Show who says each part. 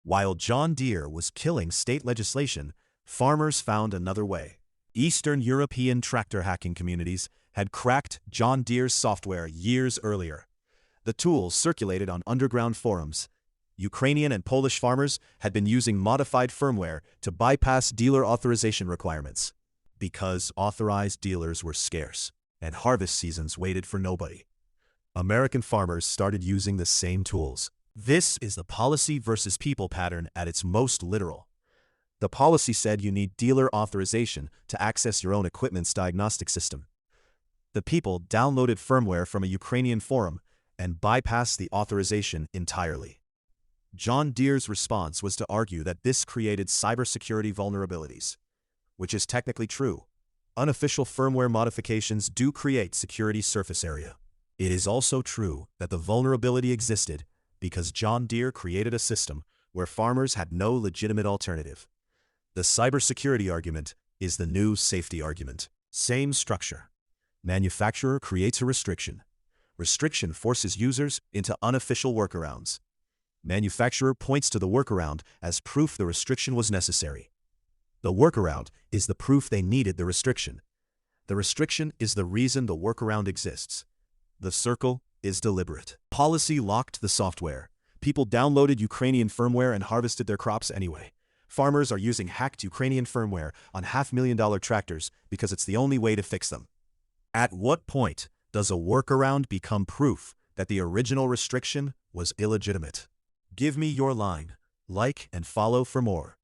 Speaker 1: While John Deere was killing state legislation, farmers found another way. Eastern European tractor hacking communities had cracked John Deere's software years earlier. The tools circulated on underground forums. Ukrainian and Polish farmers had been using modified firmware to bypass dealer authorization requirements. Because authorized dealers were scarce, and harvest seasons waited for nobody, American farmers started using the same tools. This is the policy versus people pattern at its most literal. The policy said you need dealer authorization to access your own equipment's diagnostic system. The people downloaded firmware from a Ukrainian forum and bypassed the authorization entirely. John Deere's response was to argue that this created cybersecurity vulnerabilities, which is technically true. Unofficial firmware modifications do create security surface area. It is also true that the vulnerability existed because John Deere created a system where farmers had no legitimate alternative. The cybersecurity argument is the new safety argument. Same structure. Manufacturer creates a restriction. Restriction forces users into unofficial workarounds. Manufacturer points to the workaround as proof the restriction was necessary. The workaround is the proof they needed the restriction. The restriction is the reason the workaround exists. The circle is deliberate. Policy locked the software. People downloaded Ukrainian firmware and harvested their crops anyway. Farmers are using hacked Ukrainian firmware on $500,000 tractors because it's the only way to fix them. At what point does a workaround become proof that the original restriction was illegitimate? Give me your line. Like and follow for more.